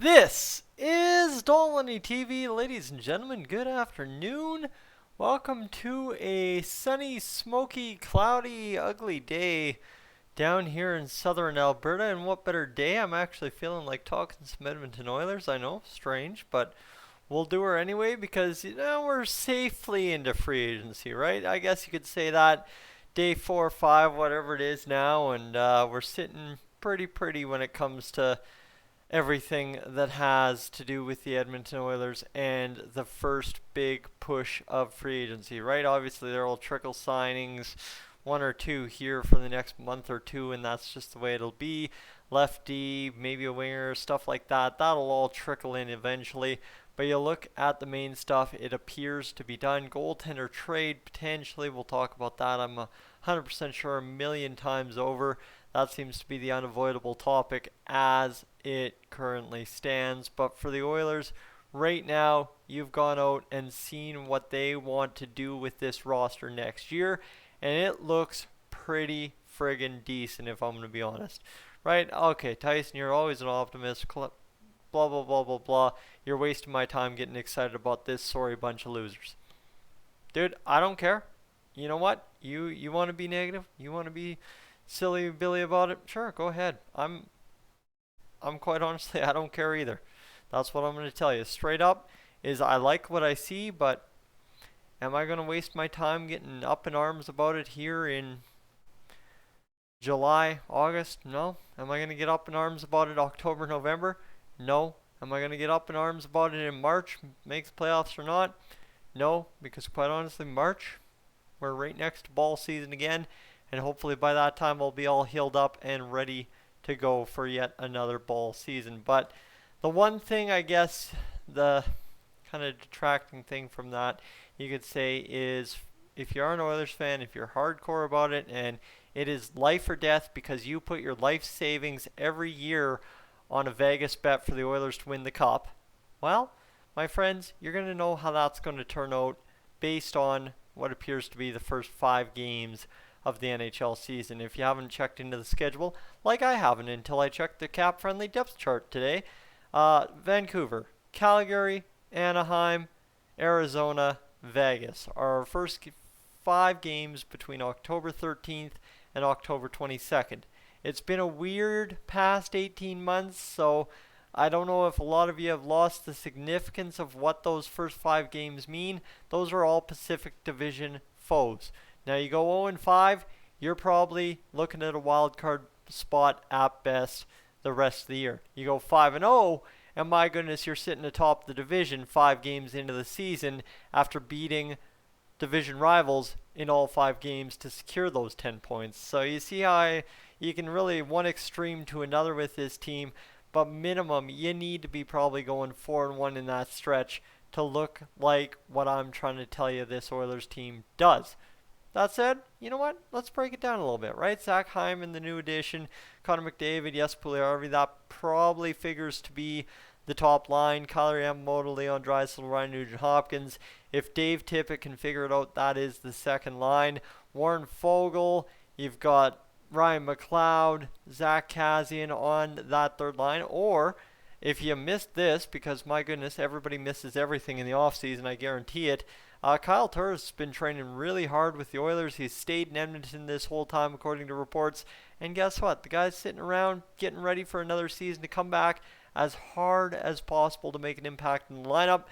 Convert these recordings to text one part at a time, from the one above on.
This is Dolany TV, ladies and gentlemen. Good afternoon. Welcome to a sunny, smoky, cloudy, ugly day down here in southern Alberta. And what better day? I'm actually feeling like talking some Edmonton Oilers. I know, strange, but we'll do her anyway because we're safely into free agency, right? I guess you could say that day 4 or 5, whatever it is now, and we're sitting pretty pretty when it comes to everything that has to do with the Edmonton Oilers and the first big push of free agency, right? Obviously, there will trickle signings, one or two here for the next month or two, and that's just the way it'll be. Lefty, maybe a winger, stuff like that. That'll all trickle in eventually. But you look at the main stuff, it appears to be done. Goaltender trade, potentially. We'll talk about that. I'm 100% sure a million times over. That seems to be the unavoidable topic as it currently stands. But for the Oilers, right now, you've gone out and seen what they want to do with this roster next year, and it looks pretty friggin' decent, if I'm going to be honest. Right? Okay, Tyson, you're always an optimist. Blah, blah, blah, blah, blah. You're wasting my time getting excited about this sorry bunch of losers. Dude, I don't care. You know what? You want to be negative? You want to be silly Billy about it? Sure, go ahead. I'm quite honestly, I don't care either. That's what I'm going to tell you. Straight up is I like what I see, but am I going to waste my time getting up in arms about it here in July, August? No. Am I going to get up in arms about it October, November? No. Am I going to get up in arms about it in March, makes playoffs or not? No, because quite honestly, March, we're right next to ball season again, and hopefully by that time I'll be all healed up and ready to go for yet another ball season. But the one thing, I guess, the kind of detracting thing from that, you could say, is if you're an Oilers fan, if you're hardcore about it, and it is life or death because you put your life savings every year on a Vegas bet for the Oilers to win the Cup, well, my friends, you're going to know how that's going to turn out based on what appears to be the first 5 games of the NHL season. If you haven't checked into the schedule, like I haven't until I checked the cap-friendly depth chart today, Vancouver, Calgary, Anaheim, Arizona, Vegas are our first 5 games between October 13th and October 22nd. It's been a weird past 18 months, so I don't know if a lot of you have lost the significance of what those first 5 games mean. Those are all Pacific Division foes. Now you go 0-5, you're probably looking at a wild card spot at best the rest of the year. You go 5-0, and my goodness, you're sitting atop the division 5 games into the season after beating division rivals in all 5 games to secure those 10 points. So you see how you can really one extreme to another with this team, but minimum you need to be probably going 4-1 in that stretch to look like what I'm trying to tell you this Oilers team does. That said, you know what? Let's break it down a little bit, right? Zach Hyman, the new addition, Connor McDavid, yes, Puljujärvi, that probably figures to be the top line. Kyler Yamamoto, Leon Draisaitl, Ryan Nugent-Hopkins. If Dave Tippett can figure it out, that is the second line. Warren Foegele, you've got Ryan McLeod, Zach Kassian on that third line. Or if you missed this, because my goodness, everybody misses everything in the offseason, I guarantee it, Kyle Turris has been training really hard with the Oilers. He's stayed in Edmonton this whole time, according to reports. And guess what? The guy's sitting around getting ready for another season to come back as hard as possible to make an impact in the lineup.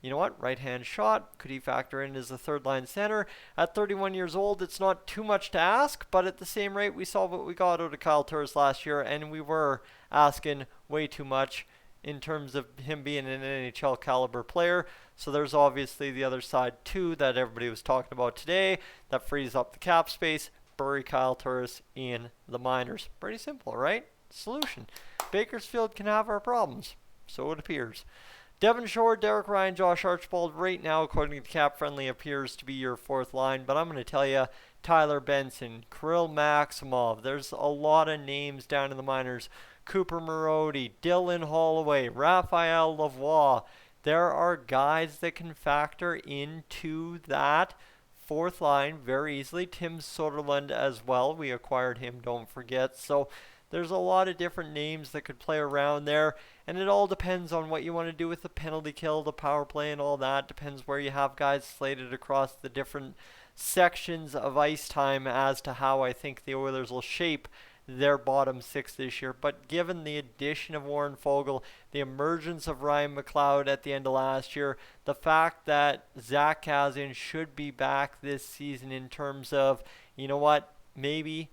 You know what? Right-hand shot. Could he factor in as a third-line center? At 31 years old, it's not too much to ask, but at the same rate, we saw what we got out of Kyle Turris last year, and we were asking way too much in terms of him being an NHL caliber player. So there's obviously the other side too that everybody was talking about today that frees up the cap space. Bury Kyle Turris in the minors. Pretty simple, right? Solution. Bakersfield can have our problems. So it appears. Devon Shore, Derek Ryan, Josh Archibald right now, according to Cap Friendly, appears to be your fourth line. But I'm going to tell you, Tyler Benson, Kirill Maximov. There's a lot of names down in the minors. Cooper Marody, Dylan Holloway, Raphael Lavoie. There are guys that can factor into that fourth line very easily. Tim Soderlund as well. We acquired him, don't forget. So There's a lot of different names that could play around there, and it all depends on what you want to do with the penalty kill, the power play, and all that. Depends where you have guys slated across the different sections of ice time as to how I think the Oilers will shape their bottom six this year. But given the addition of Warren Foegele, the emergence of Ryan McLeod at the end of last year, the fact that Zach Kassian should be back this season in terms of, you know what, maybe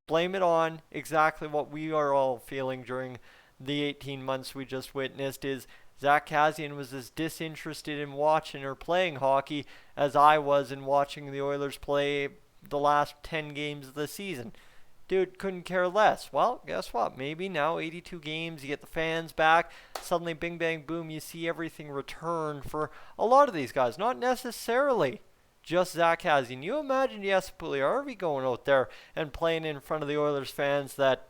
blame it on exactly what we are all feeling during the 18 months we just witnessed, is Zach Kassian was as disinterested in watching or playing hockey as I was in watching the Oilers play the last 10 games of the season. Dude couldn't care less. Well, guess what? Maybe now 82 games, you get the fans back. Suddenly, bing, bang, boom, you see everything return for a lot of these guys. Not necessarily just Zach Kassian. You imagine Jesse Puljujärvi going out there and playing in front of the Oilers fans that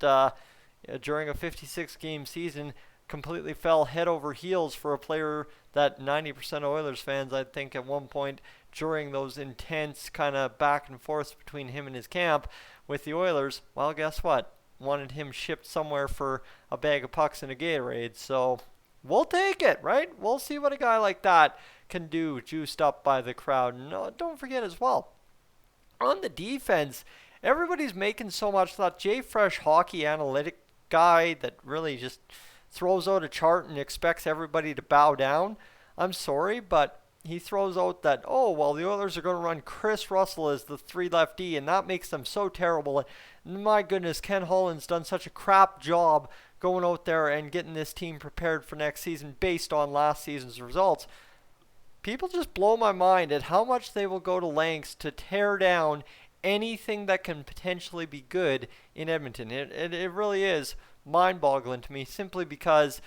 during a 56-game season completely fell head over heels for a player that 90% of Oilers fans, I think, at one point during those intense kind of back and forth between him and his camp with the Oilers, well, guess what? Wanted him shipped somewhere for a bag of pucks and a Gatorade. So we'll take it, right? We'll see what a guy like that can do, juiced up by the crowd. No, don't forget as well, on the defense, everybody's making so much that Jay Fresh hockey analytic guy that really just throws out a chart and expects everybody to bow down. I'm sorry, but he throws out that, oh, well, the Oilers are going to run Chris Russell as the 3 lefty, and that makes them so terrible. And my goodness, Ken Holland's done such a crap job going out there and getting this team prepared for next season based on last season's results. People just blow my mind at how much they will go to lengths to tear down anything that can potentially be good in Edmonton. It really is mind-boggling to me, simply because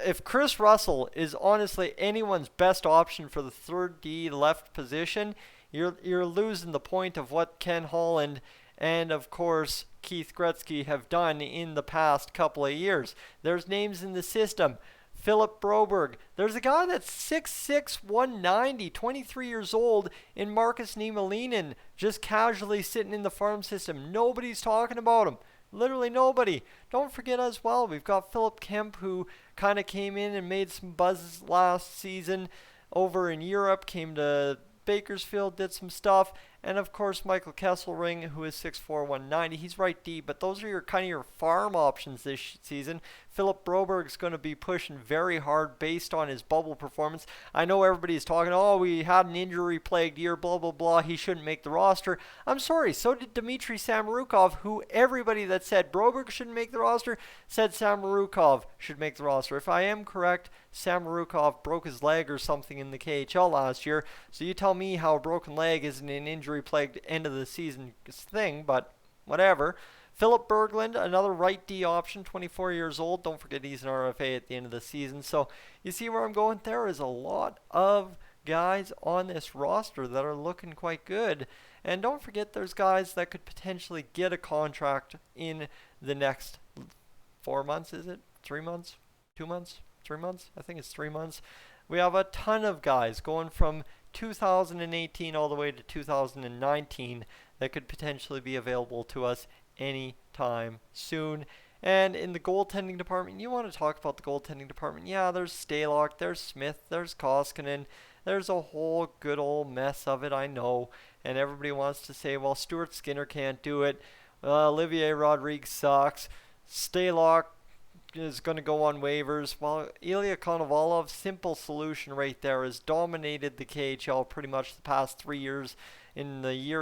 if Chris Russell is honestly anyone's best option for the third D left position, you're losing the point of what Ken Holland and, of course, Keith Gretzky have done in the past couple of years. There's names in the system. Philip Broberg. There's a guy that's 6'6", 190, 23 years old in Marcus Niemelainen, just casually sitting in the farm system. Nobody's talking about him. Literally nobody. Don't forget as well, we've got Philip Kemp, who kind of came in and made some buzz last season over in Europe, came to Bakersfield, did some stuff, and of course Michael Kesselring, who is 6'4", 190. He's right D, but those are your kind of your farm options this season. Philip Broberg's going to be pushing very hard based on his bubble performance. I know everybody's talking, oh, we had an injury-plagued year, blah, blah, blah. He shouldn't make the roster. I'm sorry, so did Dmitry Samorukov, who everybody that said Broberg shouldn't make the roster said Samorukov should make the roster. If I am correct, Samorukov broke his leg or something in the KHL last year. So you tell me how a broken leg isn't an injury-plagued end of the season thing, but whatever. Philip Berglund, another right D option, 24 years old. Don't forget he's an RFA at the end of the season. So you see where I'm going? There is a lot of guys on this roster that are looking quite good. And don't forget there's guys that could potentially get a contract in the next 4 months, is it? 3 months? 2 months? 3 months? I think it's 3 months. We have a ton of guys going from 2018 all the way to 2019 that could potentially be available to us anytime soon. And in the goaltending department, you want to talk about the goaltending department. Yeah, there's Stalock, there's Smith, there's Koskinen. There's a whole good old mess of it, I know. And everybody wants to say, well, Stuart Skinner can't do it. Olivier Rodriguez sucks. Stalock is going to go on waivers. Well, Ilya Konovalov, simple solution right there, has dominated the KHL pretty much the past 3 years. In the year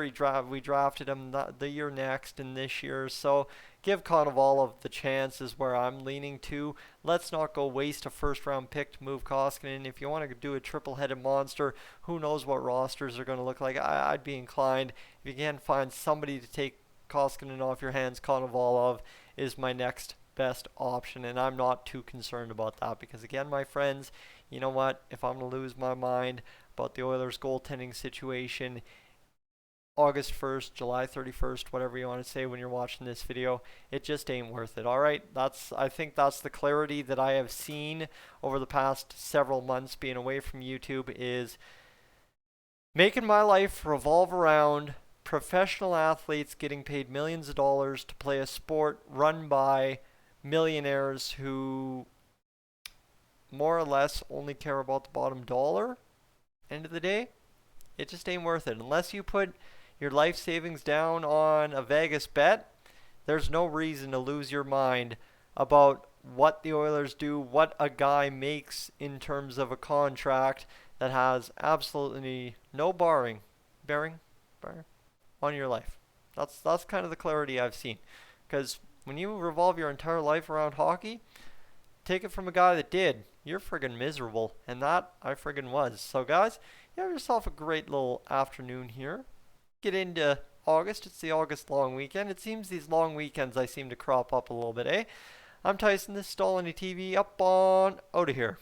we drafted him, the year next, and this year. So give Konovalov the chance is where I'm leaning to. Let's not go waste a first-round pick to move Koskinen. If you want to do a triple-headed monster, who knows what rosters are going to look like. I'd be inclined, if you can find somebody to take Koskinen off your hands, Konovalov is my next best option, and I'm not too concerned about that because, again, my friends, you know what? If I'm going to lose my mind about the Oilers' goaltending situation August 1st, July 31st, whatever you want to say when you're watching this video, it just ain't worth it. All right, I think that's the clarity that I have seen over the past several months being away from YouTube, is making my life revolve around professional athletes getting paid millions of dollars to play a sport run by millionaires who more or less only care about the bottom dollar. End of the day, it just ain't worth it. Unless you put your life savings down on a Vegas bet, there's no reason to lose your mind about what the Oilers do, what a guy makes in terms of a contract that has absolutely no bearing on your life. That's kind of the clarity I've seen. Because when you revolve your entire life around hockey, take it from a guy that did. You're friggin' miserable, and that I friggin' was. So guys, you have yourself a great little afternoon here. Get into August. It's the August long weekend. It seems these long weekends I seem to crop up a little bit, eh? I'm Tyson. This is Stallini TV up on out of here.